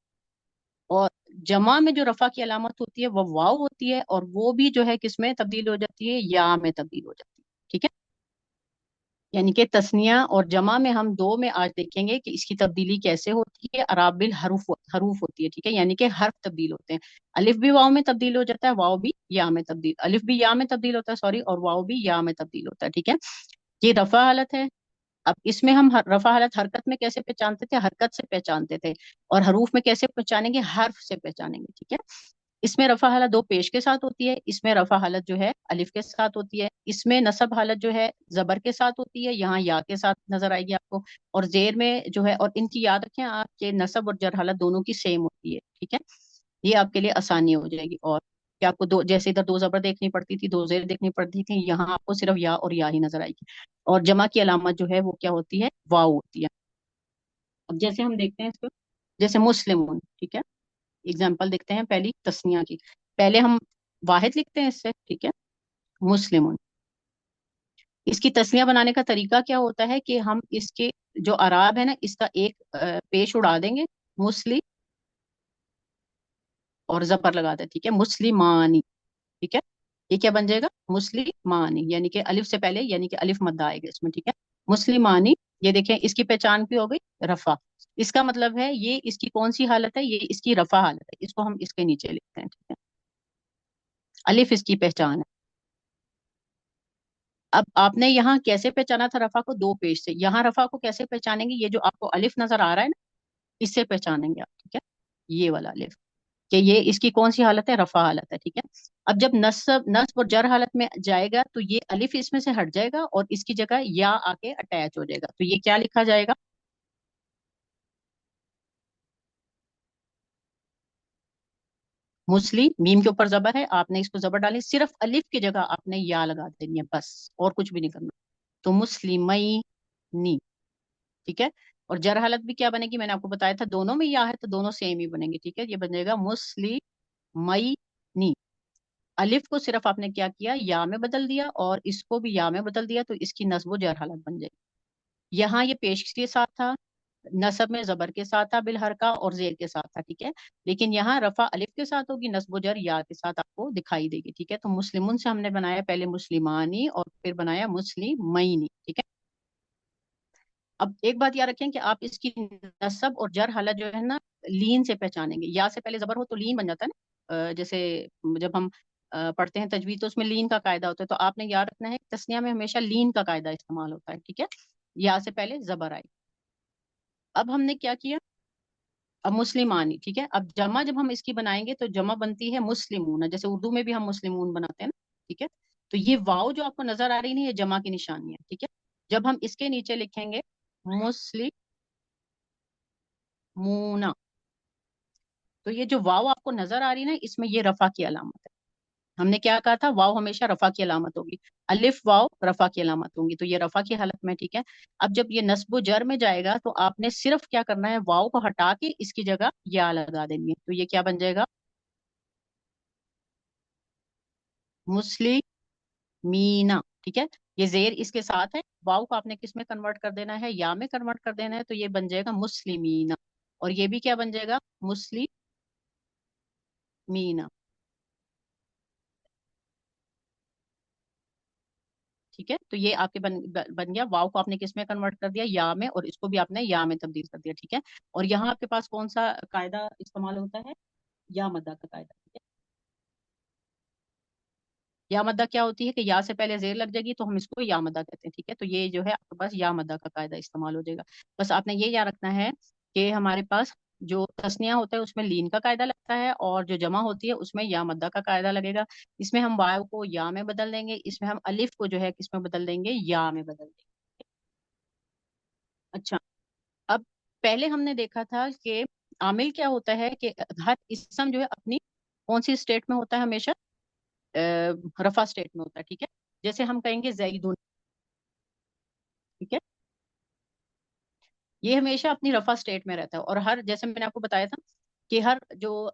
और जमा में जो रफा की अलामत होती है वो वाव होती है, और वो भी जो है किसमें तब्दील हो जाती है? या में तब्दील हो जाती है। ठीक है। यानी कि तस्निया और जमा में हम दो में आज देखेंगे कि इसकी तब्दीली कैसे होती है। अराबिल हरूफ हरूफ होती है। ठीक है, यानी कि हर्फ तब्दील होते हैं। अलिफ भी वाव में तब्दील हो जाता है, वाव भी या में तब्दील, अलिफ भी या में तब्दील होता है सॉरी, और वाव भी या में तब्दील होता है। ठीक है, ये रफा हालत है। अब इसमें हम रफा हालत हरकत में कैसे पहचानते थे? हरकत से पहचानते थे। और हरूफ में कैसे पहचानेंगे? हर्फ से पहचानेंगे। ठीक है। इसमें रफा हालत दो पेश के साथ होती है, इसमें रफा हालत जो है अलिफ के साथ होती है, इसमें नसब हालत जो है जबर के साथ होती है, यहाँ या के साथ नजर आएगी आपको। और जेर में जो है, और इनकी याद रखें आप कि नसब और जर हालत दोनों की सेम होती है। ठीक है, ये आपके लिए आसानी हो जाएगी। और कि आपको दो, जैसे इधर दो जबर देखनी पड़ती थी, दो जेर देखनी पड़ती थी, यहाँ आपको सिर्फ या और या ही नजर आएगी। और जमा की अलामत जो है वो क्या होती है? वाव होती है। अब जैसे हम देखते हैं इसको, जैसे मुस्लिम, ठीक है, एग्जाम्पल देखते हैं पहली तस्निया की। पहले हम वाहिद लिखते हैं इससे, ठीक है, मुस्लिम। इसकी तस्निया बनाने का तरीका क्या होता है कि हम इसके जो अराब है ना, इसका एक पेश उड़ा देंगे, मुस्लिम, और जबर लगा दे, ठीक है, मुस्लिमानी, ठीक है। ये क्या बन जाएगा, मुस्लिमानी, यानी कि अलिफ से पहले, यानी कि अलिफ मद्दा आएगा इसमें, ठीक है, मुस्लिमानी। ये देखें, इसकी पहचान भी हो गई रफा। इसका मतलब है ये इसकी कौन सी हालत है, ये इसकी रफा हालत है, इसको हम इसके नीचे लिखते हैं, ठीक है। अलिफ इसकी पहचान है। अब आपने यहाँ कैसे पहचाना था रफा को, दो पेश से। यहाँ रफा को कैसे पहचानेंगे, ये जो आपको अलिफ नजर आ रहा है ना, इससे पहचानेंगे आप, ठीक है, ये वाला अलिफ, कि ये इसकी कौन सी हालत है, रफा हालत है, ठीक है। अब जब नस्ब नस्ब और जर हालत में जाएगा तो ये अलिफ इसमें से हट जाएगा और इसकी जगह या आके अटैच हो जाएगा, तो ये क्या लिखा जाएगा, मुस्लिम। मीम के ऊपर जबर है, आपने इसको जबर डाली, सिर्फ अलिफ की जगह आपने या लगा देनी है बस, और कुछ भी नहीं करना। तो मुस्लिमई नी, ठीक है। और जर हालत भी क्या बनेगी, मैंने आपको बताया था दोनों में या है तो दोनों सेम ही बनेंगे, ठीक है। ये बन जाएगा मुस्लिमई नी। अलिफ को सिर्फ आपने क्या किया, या में बदल दिया, और इसको भी या में बदल दिया, तो इसकी नस्ब जर हालत बन जाएगी। यहाँ ये पेश के साथ था, नसब में जबर के साथ था, बिल हरका और जेर के साथ था, ठीक है। लेकिन यहाँ रफा अलिफ के साथ होगी, नस्ब जर या के साथ आपको दिखाई देगी, ठीक है। तो मुस्लिमुन से हमने बनाया पहले मुस्लिमानी और फिर बनाया मुस्लिमईनी, ठीक है। अब एक बात याद रखें कि आप इसकी नसब और जर हालत जो है ना, लीन से पहचानेंगे। या से पहले जबर हो तो लीन बन जाता है ना, जैसे जब हम पढ़ते हैं तजवीद तो उसमें लीन का कायदा होता है, तो आपने याद रखना है तस्निया में हमेशा लीन का कायदा इस्तेमाल होता है, ठीक है। या से पहले जबर आई। अब हमने क्या किया, अब मुस्लिमानी, ठीक है। अब जमा जब हम इसकी बनाएंगे तो जमा बनती है मुस्लिमून, जैसे उर्दू में भी हम मुस्लिमून बनाते हैं ना, ठीक है। तो ये वाव जो आपको नजर आ रही है, ये जमा की निशानी है, ठीक है। जब हम इसके नीचे लिखेंगे मुस्लिमूना, तो ये जो वाव आपको नजर आ रही है ना, इसमें ये रफा की अलामत है। हमने क्या कहा था, वाव हमेशा रफा की अलामत होगी, अलिफ वाव रफा की अलामत होंगी, तो ये रफा की हालत में, ठीक है। अब जब ये नस्बो जर में जाएगा तो आपने सिर्फ क्या करना है, वाव को हटा के इसकी जगह या लगा देनी है, तो ये क्या बन जाएगा, मुस्लिमीना, ठीक है। ये जेर इसके साथ है, वाव को आपने किस में कन्वर्ट कर देना है, या में कन्वर्ट कर देना है, तो ये बन जाएगा मुस्लिमीना। और ये भी क्या बन जाएगा, मुस्लिमीना, ठीक है। तो ये आपके बन गया, वाव को आपने किस में कन्वर्ट कर दिया, या में, और इसको भी आपने या में तब्दील कर दिया, ठीक है। और यहाँ आपके पास कौन सा कायदा इस्तेमाल होता है, या मद्दा का कायदा, ठीक है। या मद्दा क्या होती है कि या से पहले जेर लग जाएगी तो हम इसको या मद्दा कहते हैं, ठीक है। तो ये जो है आपके पास या मद्दा का कायदा इस्तेमाल हो जाएगा। बस आपने ये याद रखना है कि हमारे पास जो तस्निया होता है उसमें लीन का कायदा लगता है, और जो जमा होती है उसमें या मद्दा का कायदा लगेगा। इसमें हम वाव को या में बदल देंगे, इसमें हम अलिफ को जो है किसमें बदल देंगे, या में बदल देंगे। अच्छा, अब पहले हमने देखा था कि आमिल क्या होता है, कि हर इसम जो है अपनी कौन सी स्टेट में होता है, हमेशा रफा स्टेट में होता है, ठीक है। जैसे हम कहेंगे जैदुन, ठीक है, ये हमेशा अपनी रफा स्टेट में रहता है। और हर, जैसे मैंने आपको बताया था कि हर जो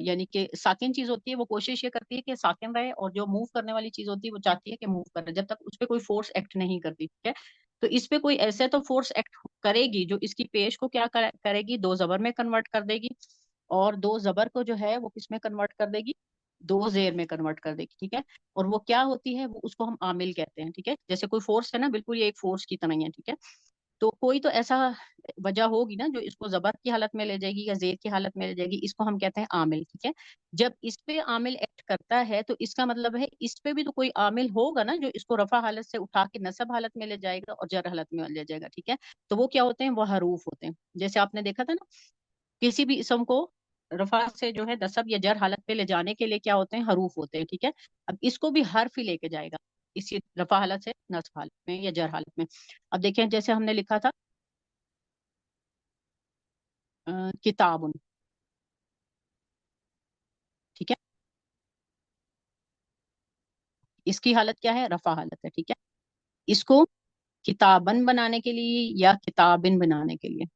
यानी कि साकिन चीज होती है वो कोशिश ये करती है कि साकिन रहे, और जो मूव करने वाली चीज होती है वो चाहती है कि मूव करे, जब तक उस पर कोई फोर्स एक्ट नहीं करती, ठीक है। तो इस पे कोई ऐसे तो फोर्स एक्ट करेगी जो इसकी पेश को क्या करेगी, दो जबर में कन्वर्ट कर देगी, और दो जबर को जो है वो किस में कन्वर्ट कर देगी, दो जेर में कन्वर्ट कर देगी, ठीक है। और वो क्या होती है, वो उसको हम आमिल कहते हैं, ठीक है। जैसे कोई फोर्स है ना, बिल्कुल ये एक फोर्स की तरह ही है, ठीक है। तो कोई तो ऐसा वजह होगी ना जो इसको जबर की हालत में ले जाएगी या जेर की हालत में ले जाएगी, इसको हम कहते हैं आमिल, ठीक है। जब इस पे आमिल एक्ट करता है तो इसका मतलब है इस पे भी तो कोई आमिल होगा ना जो इसको रफा हालत से उठा के नसब हालत में ले जाएगा और जर हालत में ले जाएगा, ठीक है। तो वो क्या होते हैं, वो हरूफ होते हैं। जैसे आपने देखा था ना, किसी भी इसम को रफा से जो है नसब या जर हालत पे ले जाने के लिए क्या होते हैं, हरूफ होते हैं, ठीक है। अब इसको भी हर्फ ही लेके जाएगा, इसी रफा हालत से नस्ब हालत में या जर हालत में। अब देखें, जैसे हमने लिखा था किताबुन, ठीक है, इसकी हालत क्या है, रफा हालत है, ठीक है। इसको किताबन बनाने के लिए या किताबिन बनाने के लिए,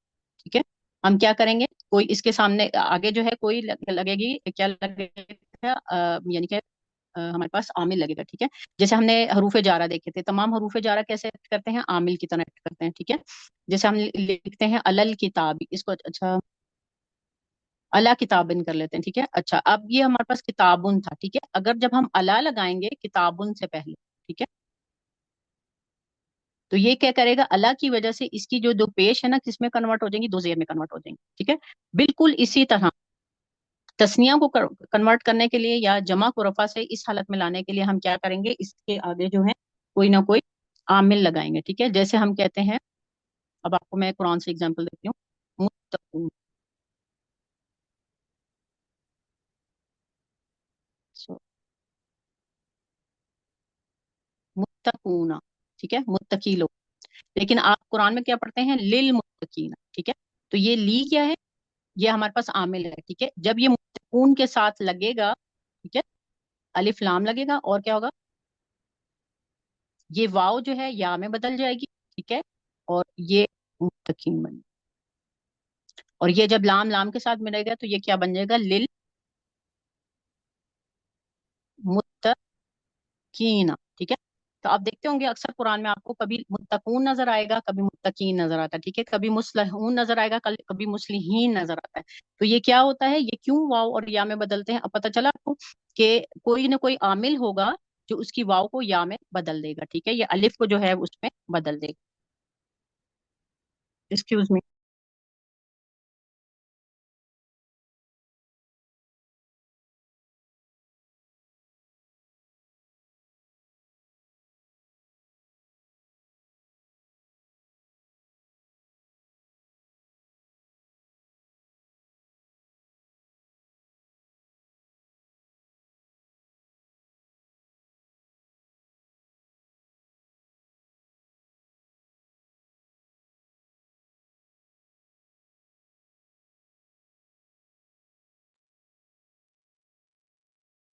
ठीक है, हम क्या करेंगे, कोई इसके सामने आगे जो है कोई लगेगी, क्या लगेगा, यानी कि हमारे पास आमिल लगेगा, ठीक है। जैसे हमने हरूफ जारा देखे थे, तमाम हरूफ जारा कैसे act करते हैं, आमिल की तरह act करते हैं, ठीक है। जैसे हम लिखते हैं अलल किताब, इसको अच्छा अला किताबिन कर लेते हैं, ठीक है। अच्छा, अब ये हमारे पास किताबुन था, ठीक है। अगर जब हम अला लगाएंगे किताबुन से पहले, ठीक है, तो ये क्या करेगा, अला की वजह से इसकी जो दो पेश है ना, किसमें कन्वर्ट हो जाएंगी, दो जेर में कन्वर्ट हो जाएंगी, ठीक है। बिल्कुल इसी तरह तस्निया को कन्वर्ट करने के लिए या जमा को रफा से इस हालत में लाने के लिए हम क्या करेंगे, इसके आगे जो है कोई ना कोई आमिल लगाएंगे, ठीक है। जैसे हम कहते हैं, अब आपको मैं कुरान से एग्जांपल देती हूँ, मुत्तकून, सो मुत्तकूना, ठीक है, मुत्तकी लोग। लेकिन आप कुरान में क्या पढ़ते हैं, लिल मुत्तकीना, ठीक है। तो ये ली क्या है, ये हमारे पास आमिल है, ठीक है। जब ये मुत्तकून के साथ लगेगा, ठीक है, अलिफ लाम लगेगा और क्या होगा, ये वाव जो है या में बदल जाएगी, ठीक है, और ये मुत्तकीन बन, और ये जब लाम लाम के साथ मिलेगा तो ये क्या बन जाएगा, लिल मुत्तकीना, ठीक है। तो आप देखते होंगे अक्सर कुरान में आपको कभी मुत्तकून नजर आएगा, कभी मुत्तकीन नजर आता है, ठीक है, कभी मुस्लिहून नजर आएगा, कभी मुस्लिहीन नजर आता है। तो ये क्या होता है, ये क्यों वाव और या में बदलते हैं, अब पता चला आपको कि कोई ना कोई आमिल होगा जो उसकी वाव को या में बदल देगा, ठीक है, ये अलिफ को जो है उसमें बदल देगा। Excuse me.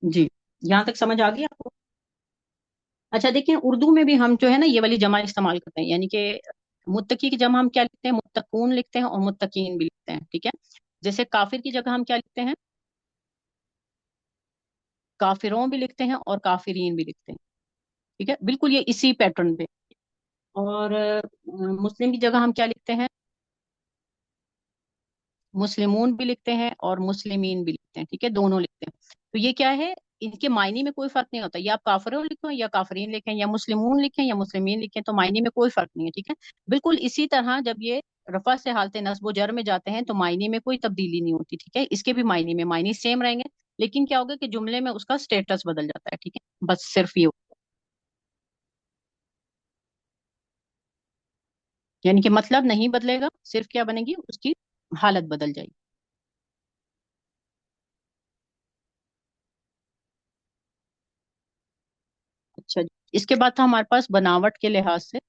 जी, यहाँ तक समझ आ गई आपको। अच्छा देखिए, उर्दू में भी हम जो है ना ये वाली जमा इस्तेमाल करते हैं, यानी कि मुत्तकी की जमा हम क्या लिखते हैं, मुत्तकून लिखते हैं और मुत्तकीन भी लिखते हैं, ठीक है। जैसे काफिर की जगह हम क्या लिखते हैं, काफिरों भी लिखते हैं और काफिरीन भी लिखते हैं, ठीक है, बिल्कुल ये इसी पैटर्न पे। और मुस्लिम की जगह हम क्या लिखते हैं, मुस्लिमून भी लिखते हैं और मुस्लिमीन भी लिखते हैं, ठीक है, दोनों लिखते हैं। तो ये क्या है, इनके मायने में कोई फर्क नहीं होता, या आप काफिरों लिखें या काफरीन लिखें या मुस्लिमून लिखें या मुस्लिमीन लिखें, तो मायने में कोई फर्क नहीं है, ठीक है। बिल्कुल इसी तरह जब ये रफा से हालत नस्ब व जर में जाते हैं तो मायने में कोई तब्दीली नहीं होती, ठीक है, इसके भी मायने सेम रहेंगे, लेकिन क्या होगा कि जुमले में उसका स्टेटस बदल जाता है, ठीक है, बस सिर्फ ये, यानी कि मतलब नहीं बदलेगा, सिर्फ क्या बनेगी, उसकी हालत बदल जाएगी। अच्छा जी, इसके बाद था हमारे पास बनावट के लिहाज से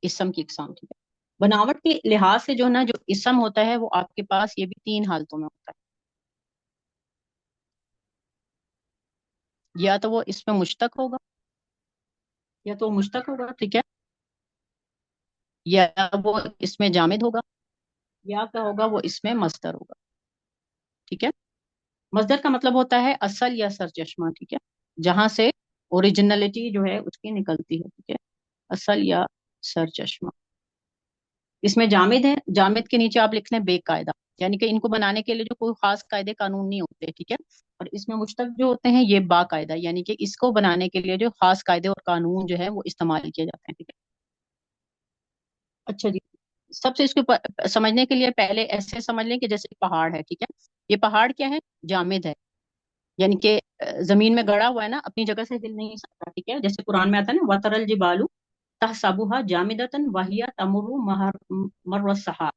इसम की इकसाम, ठीक है। बनावट के लिहाज से जो है ना, जो इसम होता है वो आपके पास ये भी तीन हालतों में होता है, या तो वो इसमें मुश्तक होगा, या तो वो मुश्तक होगा, ठीक है, या वो इसमें जामिद होगा, या क्या होगा, वो इसमें मस्दर होगा, ठीक है। मस्दर का मतलब होता है असल या सरचश्मा, ठीक है, जहां से ओरिजिनलिटी जो है उसकी निकलती है, ठीक है, असल या सरचश्मा। इसमें जामिद है, जामिद के नीचे आप लिख लें बेकायदा, यानी कि इनको बनाने के लिए जो कोई खास कायदे कानून नहीं होते, ठीक है। और इसमें मुश्तक जो होते हैं ये बाकायदा, यानी कि इसको बनाने के लिए जो खास कायदे और कानून जो है वो इस्तेमाल किए जाते हैं, ठीक है। अच्छा जी, सबसे इसको समझने के लिए पहले ऐसे समझ लें कि जैसे पहाड़ है, ठीक है, ये पहाड़ क्या है, जामिद है, यानी कि जमीन में गड़ा हुआ है ना, अपनी जगह से हिल नहीं सकता, ठीक है। जैसे कुरान में आता है ना, वतरल जिबालू तहसाबुहा जामिदतन वहिया तमुरु मर्र सहाब,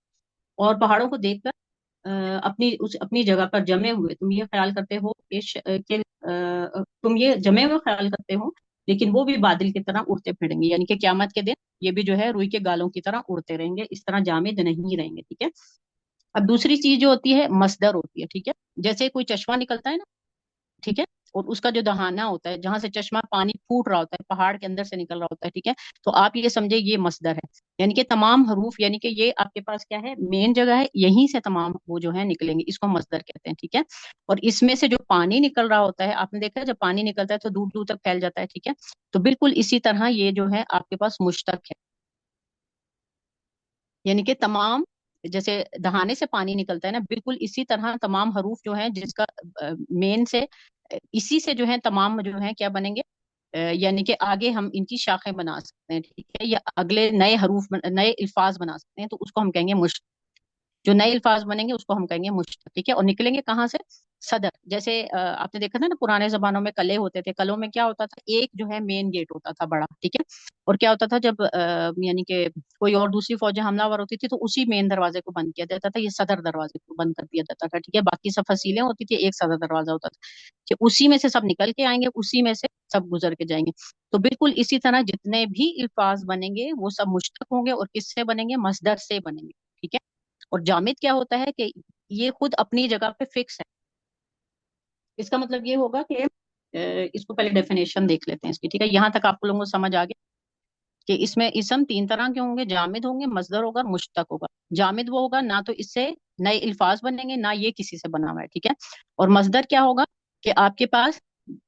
और पहाड़ों को देखकर अपनी जगह पर जमे हुए तुम ये ख्याल करते हो तुम ये जमे हुए ख्याल करते हो, लेकिन वो भी बादल की तरह उड़ते फिरेंगे, यानी कि क्यामत के दिन ये भी जो है रुई के गालों की तरह उड़ते रहेंगे, इस तरह जामिद नहीं रहेंगे, ठीक है। अब दूसरी चीज जो होती है मसदर होती है, ठीक है। जैसे कोई चश्मा निकलता है ना, ठीक है, اور اس کا جو دہانا ہوتا ہے جہاں سے چشمہ پانی پھوٹ رہا ہوتا ہے پہاڑ کے اندر سے نکل رہا ہوتا ہے، ٹھیک ہے، تو آپ یہ سمجھے یہ مصدر ہے، یعنی کہ تمام حروف، یعنی کہ یہ آپ کے پاس کیا ہے، مین جگہ ہے، یہیں سے تمام وہ جو ہے نکلیں گے، اس کو مصدر کہتے ہیں، ٹھیک ہے۔ اور اس میں سے جو پانی نکل رہا ہوتا ہے، آپ نے دیکھا ہے جب پانی نکلتا ہے تو دور دور تک پھیل جاتا ہے، ٹھیک ہے، تو بالکل اسی طرح یہ جو ہے آپ کے پاس مشتق ہے، یعنی کہ تمام، جیسے دہانے سے پانی نکلتا ہے نا، بالکل اسی طرح تمام حروف جو ہیں جس کا مین سے اسی سے جو ہے تمام جو ہیں کیا بنیں گے، یعنی کہ آگے ہم ان کی شاخیں بنا سکتے ہیں، ٹھیک ہے، یا اگلے نئے حروف نئے الفاظ بنا سکتے ہیں، تو اس کو ہم کہیں گے مشتق، جو نئے الفاظ بنیں گے اس کو ہم کہیں گے مشتق، ٹھیک ہے، اور نکلیں گے کہاں سے، صدر، جیسے آپ نے دیکھا تھا نا پرانے زمانوں میں قلعے ہوتے تھے، قلعوں میں کیا ہوتا تھا، ایک جو ہے مین گیٹ ہوتا تھا بڑا، ٹھیک ہے، اور کیا ہوتا تھا جب یعنی کہ کوئی اور دوسری فوجیں حملہ آور ہوتی تھی تو اسی مین دروازے کو بند کیا جاتا تھا، یہ صدر دروازے کو بند کر دیا جاتا تھا، ٹھیک ہے، باقی سب فصیلیں ہوتی تھی، ایک صدر دروازہ ہوتا تھا کہ اسی میں سے سب نکل کے آئیں گے، اسی میں سے سب گزر کے جائیں گے، تو بالکل اسی طرح جتنے بھی الفاظ بنیں گے وہ سب مشتق ہوں گے، اور کس سے بنیں گے، مصدر سے بنیں گے، ٹھیک ہے۔ اور جامد کیا ہوتا ہے کہ یہ خود اپنی جگہ پہ فکس ہے، اس کا مطلب یہ ہوگا کہ اس کو پہلے ڈیفینیشن دیکھ لیتے ہیں اس کی، ٹھیک ہے، یہاں تک آپ لوگوں کو سمجھ آ گیا کہ اس میں اسم تین طرح کے ہوں گے، جامد ہوں گے، مصدر ہوگا، اور مشتق ہوگا۔ جامد وہ ہوگا نہ تو اس سے نئے الفاظ بنیں گے، نہ یہ کسی سے بنا ہوا ہے، ٹھیک ہے، اور مصدر کیا ہوگا کہ آپ کے پاس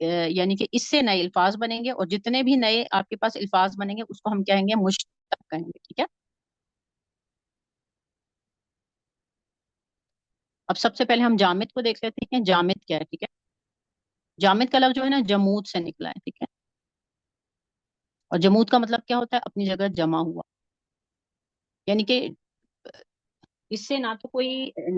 یعنی کہ اس سے نئے الفاظ بنیں گے، اور جتنے بھی نئے آپ کے پاس الفاظ بنیں گے اس کو ہم کہیں گے مشتق کہیں گے، ٹھیک ہے۔ اب سب سے پہلے ہم جامد کو دیکھ لیتے ہیں، جامد کیا ہے، ٹھیک ہے، جامد کا لفظ جو ہے نا جمود سے نکلا ہے، ٹھیک ہے، اور جمود کا مطلب کیا ہوتا ہے، اپنی جگہ جمع ہوا، یعنی کہ اس سے نہ تو کوئی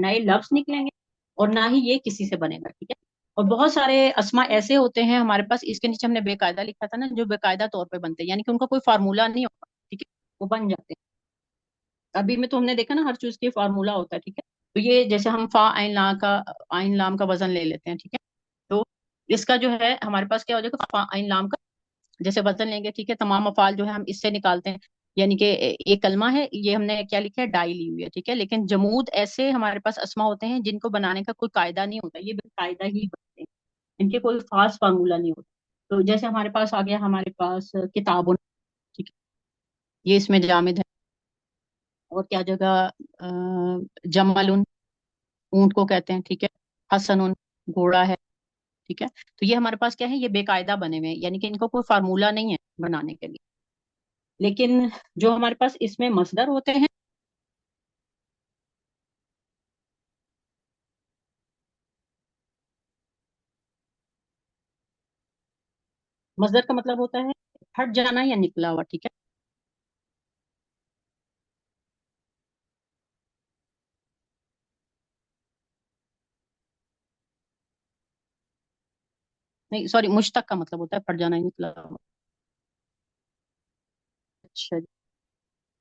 نئے لفظ نکلیں گے اور نہ ہی یہ کسی سے بنے گا، ٹھیک ہے، اور بہت سارے اسما ایسے ہوتے ہیں ہمارے پاس، اس کے نیچے ہم نے بے قاعدہ لکھا تھا نا، جو بے قاعدہ طور پہ بنتے ہیں، یعنی کہ ان کا کوئی فارمولا نہیں ہوتا، ٹھیک ہے، وہ بن جاتے ہیں، ابھی میں تو ہم نے دیکھا نا ہر چیز کی فارمولا ہوتا ہے، ٹھیک ہے، تو یہ جیسے ہم فا عین لا کا، عین لام کا وزن لے لیتے ہیں، ٹھیک ہے، تو اس کا جو ہے ہمارے پاس کیا ہو جائے گا، فا عین لام کا جیسے وزن لیں گے، ٹھیک ہے، تمام افعال جو ہے ہم اس سے نکالتے ہیں، یعنی کہ ایک کلمہ ہے، یہ ہم نے کیا لکھا ہے، ڈائی لی ہوئی ہے، ٹھیک ہے، لیکن جمود ایسے ہمارے پاس اسما ہوتے ہیں جن کو بنانے کا کوئی قاعدہ نہیں ہوتا، یہ بے قاعدہ ہی بنتے ہیں، ان کے کوئی خاص فارمولا نہیں ہوتا، تو جیسے ہمارے پاس آ گیا، ہمارے پاس کتاب، ٹھیک ہے، یہ اس میں جامد ہے، اور کیا جگہ جمل، اونٹ کو کہتے ہیں، ٹھیک ہے، حسن، گھوڑا ہے، ٹھیک ہے، تو یہ ہمارے پاس کیا ہے، یہ بے قاعدہ بنے ہوئے ہیں، یعنی کہ ان کو کوئی فارمولا نہیں ہے بنانے کے لیے، لیکن جو ہمارے پاس اس میں مصدر ہوتے ہیں، مصدر کا مطلب ہوتا ہے ہٹ جانا یا نکلا ہوا، ٹھیک ہے، نہیں سوری، مشتق کا مطلب ہوتا ہے پھٹ جانا یا نکلا ہوا، اچھا جی۔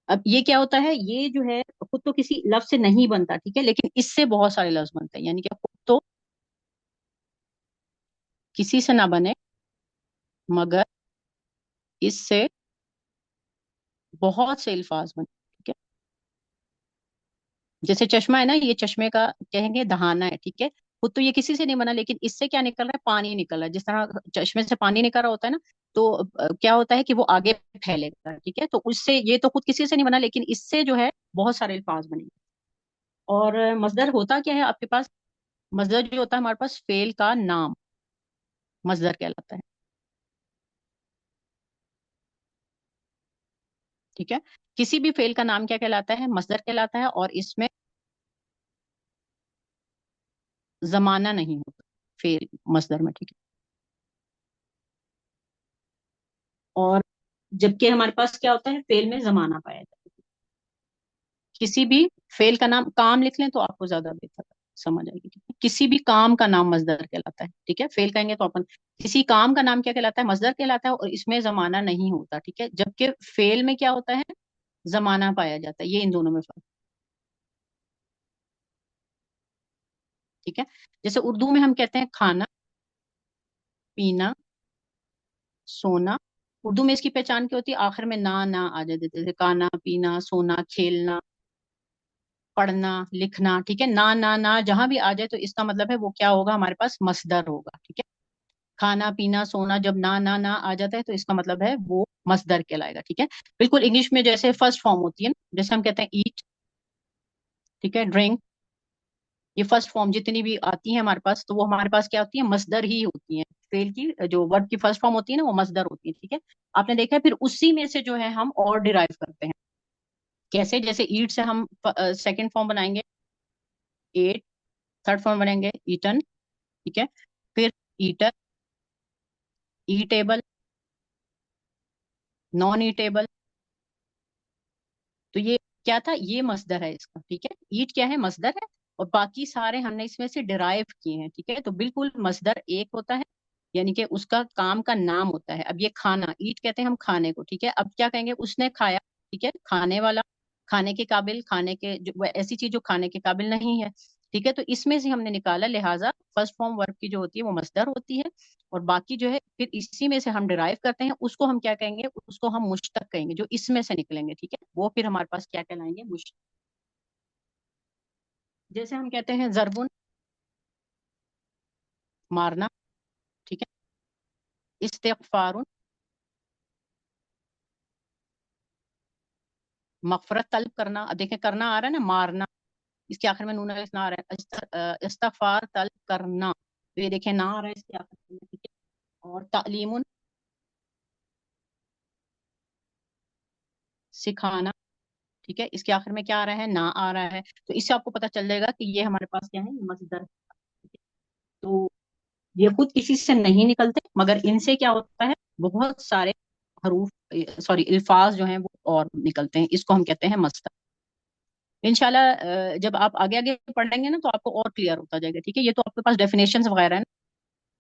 اب یہ کیا ہوتا ہے، یہ جو ہے خود تو کسی لفظ سے نہیں بنتا، ٹھیک ہے، لیکن اس سے بہت سارے لفظ بنتے ہیں، یعنی کہ خود تو کسی سے نہ بنے، مگر اس سے بہت سے الفاظ بنے، ٹھیک ہے، جیسے چشمہ ہے نا، یہ چشمے کا کہیں گے دہانا ہے، ٹھیک ہے، خود تو یہ کسی سے نہیں بنا، لیکن اس سے کیا نکل رہا ہے، پانی نکل رہا ہے، جس طرح چشمے سے پانی نکل رہا ہوتا ہے نا، تو کیا ہوتا ہے کہ وہ آگے پھیلے گا، ٹھیک ہے، تو اس سے یہ تو خود کسی سے نہیں بنا، لیکن اس سے جو ہے بہت سارے الفاظ بنے گے۔ اور مصدر ہوتا کیا ہے آپ کے پاس، مصدر جو ہوتا ہے ہمارے پاس فعل کا نام مصدر کہلاتا ہے، ٹھیک ہے، کسی بھی فعل کا نام کیا کہلاتا ہے، مصدر کہلاتا ہے، اور اس میں زمانہ نہیں ہوتا فعل مصدر میں، ٹھیک ہے، اور جبکہ ہمارے پاس کیا ہوتا ہے، فعل میں زمانہ پایا جاتا ہے، کسی بھی فعل کا نام، کام لکھ لیں تو آپ کو زیادہ بہتر سمجھ آئے گی، ٹھیک ہے؟ کسی بھی کام کا نام مصدر کہلاتا ہے، ٹھیک ہے، فعل کہیں گے تو اپن کسی کام کا نام کیا کہلاتا ہے، مصدر کہلاتا ہے، اور اس میں زمانہ نہیں ہوتا، ٹھیک ہے، جبکہ فعل میں کیا ہوتا ہے، زمانہ پایا جاتا ہے، یہ ان دونوں میں فرق، ٹھیک ہے، جیسے اردو میں ہم کہتے ہیں کھانا، پینا، سونا، اردو میں اس کی پہچان کیا ہوتی ہے، آخر میں نہ آ جاتے، جیسے کھانا، پینا، سونا، کھیلنا، پڑھنا، لکھنا، ٹھیک ہے، نہ جہاں بھی آ جائے تو اس کا مطلب ہے وہ کیا ہوگا، ہمارے پاس مصدر ہوگا، ٹھیک ہے، کھانا پینا سونا جب نہ آ جاتا ہے تو اس کا مطلب ہے وہ مصدر کہلائے گا. ٹھیک ہے. بالکل انگلش میں جیسے فرسٹ فارم ہوتی ہے نا، جیسے ہم کہتے ہیں ایٹ، ٹھیک ہے، ڈرنک، یہ فرسٹ فارم جتنی بھی آتی ہیں ہمارے پاس تو وہ ہمارے پاس کیا ہوتی ہے، مصدر ہی ہوتی ہیں. فعل کی جو ورب کی فرسٹ فارم ہوتی ہے نا وہ مصدر ہوتی ہے. ٹھیک ہے. آپ نے دیکھا ہے پھر اسی میں سے جو ہے ہم اور ڈرائیو کرتے ہیں. کیسے؟ جیسے ایٹ سے ہم سیکنڈ فارم بنائیں گے ایٹ، تھرڈ فارم بنائیں گے ایٹن، ٹھیک ہے، پھر ایٹر، ایٹیبل، نان ایٹیبل. تو یہ کیا تھا، یہ مصدر ہے اس کا. ٹھیک ہے. ایٹ کیا ہے، مصدر ہے، اور باقی سارے ہم نے اس میں سے ڈرائیو کیے ہیں. ٹھیک ہے. تو بالکل مصدر ایک ہوتا ہے، یعنی کہ اس کا کام کا نام ہوتا ہے. اب یہ کھانا، ایٹ کہتے ہیں ہم کھانے کو. ٹھیک ہے. اب کیا کہیں گے، اس نے کھایا. ٹھیک ہے. کھانے والا، کھانے کے قابل، کھانے کے جو وہ ایسی چیز جو کھانے کے قابل نہیں ہے. ٹھیک ہے. تو اس میں سے ہم نے نکالا، لہٰذا فرسٹ فارم ورب کی جو ہوتی ہے وہ مصدر ہوتی ہے، اور باقی جو ہے پھر اسی میں سے ہم ڈرائیو کرتے ہیں. اس کو ہم کیا کہیں گے، اس کو ہم مشتق کہیں گے، جو اس میں سے نکلیں گے. ٹھیک ہے. وہ پھر ہمارے پاس کیا کہلائیں گے، مشتق. جیسے ہم کہتے ہیں ضربن، مارنا. ٹھیک ہے. استغفار، مغفرت طلب کرنا. اب دیکھیں کرنا آ رہا ہے نا، مارنا اس کے آخر میں نون الف نہ آ رہا ہے. استغفار طلب کرنا، تو یہ دیکھیں نہ آ رہا ہے اس کے آخر میں. ٹھیک ہے. اور تعلیم، سکھانا. ٹھیک ہے. اس کے آخر میں کیا آ رہا ہے، نہ آ رہا ہے. تو اس سے آپ کو پتا چل جائے گا کہ یہ ہمارے پاس کیا ہے، مصدر ہے. ٹھیک ہے. تو یہ خود کسی سے نہیں نکلتے، مگر ان سے کیا ہوتا ہے، بہت سارے حروف، سوری الفاظ جو ہیں وہ اور نکلتے ہیں. اس کو ہم کہتے ہیں مصدر. انشاءاللہ جب آپ آگے آگے پڑھیں گے نا تو آپ کو اور کلیئر ہوتا جائے گا. ٹھیک ہے. یہ تو آپ کے پاس ڈیفینیشنز وغیرہ ہیں نا،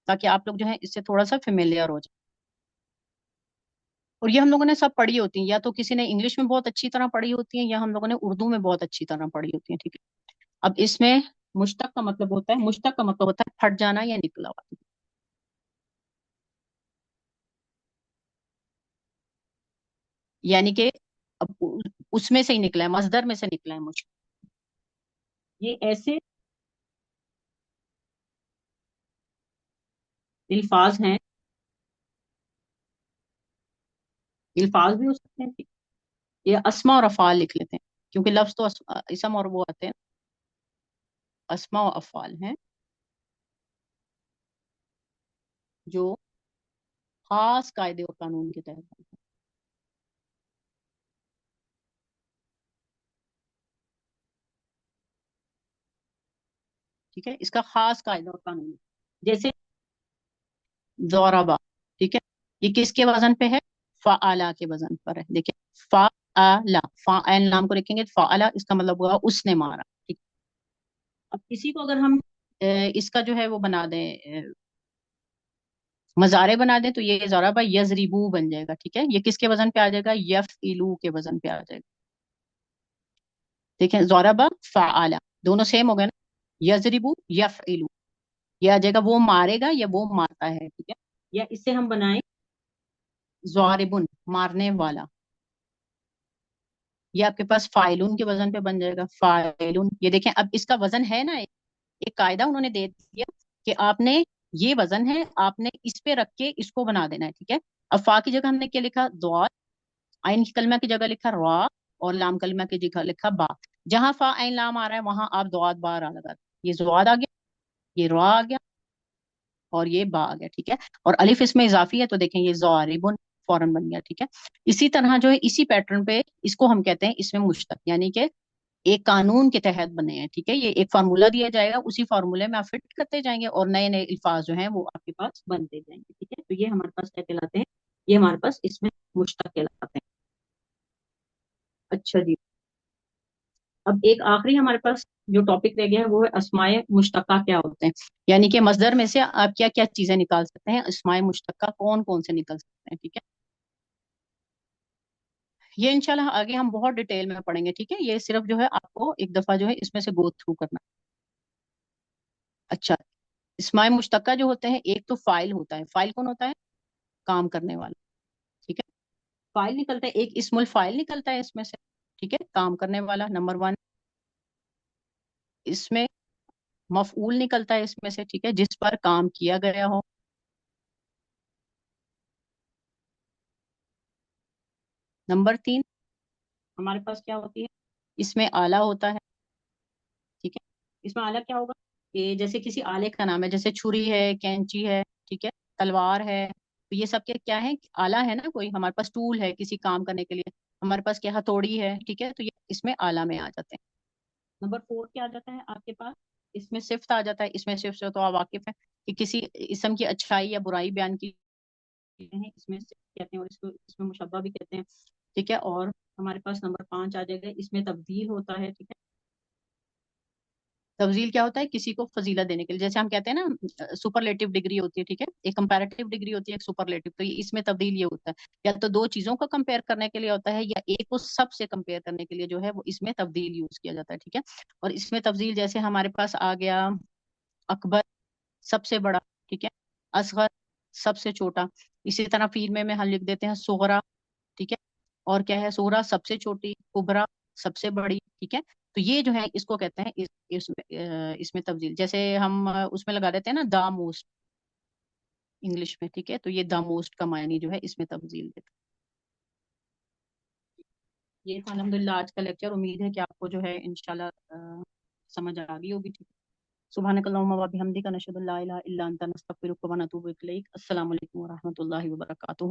تاکہ آپ لوگ جو ہے اس سے تھوڑا سا فیملیئر ہو جائے. اور یہ ہم لوگوں نے سب پڑھی ہوتی ہیں، یا تو کسی نے انگلش میں بہت اچھی طرح پڑھی ہوتی ہیں، یا ہم لوگوں نے اردو میں بہت اچھی طرح پڑھی ہوتی ہیں. ٹھیک ہے. اب اس میں مشتق کا مطلب ہوتا ہے، مشتق کا مطلب ہوتا ہے پھٹ جانا یا نکلا ہوا. یعنی کہ اب اس میں سے ہی نکلا ہے، مصدر میں سے نکلا ہے مشتق. یہ ایسے الفاظ ہیں، الفاظ بھی ہو سکتے ہیں. یہ اسما اور افعال لکھ لیتے ہیں، کیونکہ لفظ تو اسم اور وہ آتے ہیں، اسما و افعال ہیں جو خاص قاعدے اور قانون کے تحت بنتے ہیں. ٹھیک ہے. اس کا خاص قاعدہ اور قانون ہے. جیسے ضربا، ٹھیک ہے، یہ کس کے وزن پہ ہے، فعلا کے وزن پر ہے. دیکھیں فعلا، فاعل نام کو لکھیں گے، فعلا اس کا مطلب ہوا اس نے مارا. ٹھیک. اب کسی کو اگر ہم اس کا جو ہے وہ بنا دیں، مضارع بنا دیں، تو یہ ضربا یضربو بن جائے گا. ٹھیک ہے. یہ کس کے وزن پہ آ جائے گا، یفعلو کے وزن پہ آ جائے گا. دیکھیں ضربا فعلا دونوں سیم ہو گئے نا، یضربو یفعلو، یہ آ جائے گا وہ مارے گا یا وہ مارتا ہے. ٹھیک ہے. یا اس سے ہم بنائیں ضاربن، مارنے والا، یہ آپ کے پاس فائلون کے وزن پہ بن جائے گا، فائلون. یہ دیکھیں اب اس کا وزن ہے نا، ایک قاعدہ انہوں نے دے دیا کہ آپ نے یہ وزن ہے، آپ نے اس پہ رکھ کے اس کو بنا دینا ہے. ٹھیک ہے. اب فا کی جگہ ہم نے کیا لکھا، دعا. عین کی کلمہ کی جگہ لکھا را، اور لام کلمہ کی جگہ لکھا با. جہاں فا عین لام آ رہا ہے وہاں آپ دعات با را لگا دیں. یہ زواد آ گیا، یہ را آ گیا، اور یہ با آ گیا. ٹھیک ہے. اور الف اس میں اضافی ہے تو دیکھیں یہ ضاربن فوراً بن گیا. ٹھیک ہے. اسی طرح جو ہے اسی پیٹرن پہ اس کو ہم کہتے ہیں اس میں مشتق، یعنی کہ ایک قانون کے تحت بنے ہیں. ٹھیک ہے. یہ ایک فارمولا دیا جائے گا، اسی فارمولے میں آپ فٹ کرتے جائیں گے اور نئے نئے الفاظ جو ہیں وہ آپ کے پاس بنتے جائیں گے. ٹھیک ہے. تو یہ ہمارے پاس کیا کہلاتے ہیں، یہ ہمارے پاس اس میں مشتق کہلاتے ہیں. اچھا جی. اب ایک آخری ہمارے پاس جو ٹاپک رہ گیا ہے وہ ہے اسماء مشتقہ کیا ہوتے ہیں، یعنی کہ مصدر میں سے آپ کیا کیا چیزیں نکال سکتے ہیں، اسماء مشتقہ کون کون سے نکل سکتے ہیں. ٹھیک ہے. یہ انشاءاللہ آگے ہم بہت ڈیٹیل میں پڑھیں گے. ٹھیک ہے. یہ صرف جو ہے آپ کو ایک دفعہ جو ہے اس میں سے گو تھرو کرنا. اچھا. اسماء مشتقہ جو ہوتے ہیں، ایک تو فائل ہوتا ہے. فائل کون ہوتا ہے، کام کرنے والا. ٹھیک ہے. فائل نکلتا ہے، ایک اسم الفائل نکلتا ہے اس میں سے. ٹھیک ہے. کام کرنے والا نمبر ون. اس میں مفعول نکلتا ہے اس میں سے. ٹھیک ہے. جس پر کام کیا گیا ہو. نمبر 3 ہمارے پاس کیا ہوتی ہے، اس میں آلہ ہوتا ہے، ٹھیک ہے، اس میں آلہ کیا ہوگا کہ جیسے کسی آلے کا نام ہے، جیسے چھری ہے، کینچی ہے، ٹھیک ہے، تلوار ہے، تو یہ سب کے کیا ہے، آلہ ہے نا، کوئی ہمارے پاس ٹول ہے کسی کام کرنے کے لیے، ہمارے پاس کیا ہتھوڑی ہے، ٹھیک ہے، تو یہ اس میں آلہ میں آ جاتے ہیں۔ نمبر 4 کیا آ جاتا ہے آپ کے پاس، اس میں صفت آ جاتا ہے، اس میں صفت سے تو آپ واقف ہیں کہ کسی اسم کی اچھائی یا برائی بیان کی ہیں، اس میں صفت کہتے ہیں، اور اس میں مشبہ بھی کہتے ہیں، ٹھیک ہے، اور ہمارے پاس نمبر 5 آ جائے گا، اس میں تبدیل ہوتا ہے، ٹھیک ہے، تفضیل کیا ہوتا ہے، کسی کو فضیلت دینے کے لیے، جیسے ہم کہتے ہیں نا سپرلیٹو ڈگری ہوتی ہے، ٹھیک ہے، ایک کمپیریٹیو ڈگری ہوتی ہے، ایک سپرلیٹو، تو اس میں تبدیل یہ ہوتا ہے، یا تو دو چیزوں کو کمپیئر کرنے کے لیے ہوتا ہے، یا ایک کو سب سے کمپیئر کرنے کے لیے جو ہے وہ اس میں تبدیل یوز کیا جاتا ہے، ٹھیک ہے، اور اس میں تفضیل جیسے ہمارے پاس آ گیا اکبر سب سے بڑا، ٹھیک ہے، اصغر سب سے چھوٹا، اسی طرح فیل میں ہم لکھ دیتے ہیں صغرا، ٹھیک ہے، اور کیا ہے صغرا سب سے چھوٹی، کبرا سب سے بڑی، ٹھیک ہے، تو یہ جو ہے اس کو کہتے ہیں اس میں تبدیل، جیسے ہم اس میں لگا دیتے ہیں نا دا موسٹ انگلش میں، ٹھیک ہے، تو یہ دا موسٹ کا معنی جو ہے اس میں تبدیل دیتا ہے۔ یہ تھا الحمد للہ آج کا لیکچر، امید ہے کہ آپ کو جو ہے انشاءاللہ سمجھ آ گئی ہوگی، ٹھیک ہے، سبحانک اللہم و بحمدک نشہد ان لا الہ الا انت نستغفرک و نتوب الیک۔ السلام علیکم و رحمۃ اللہ وبرکاتہ۔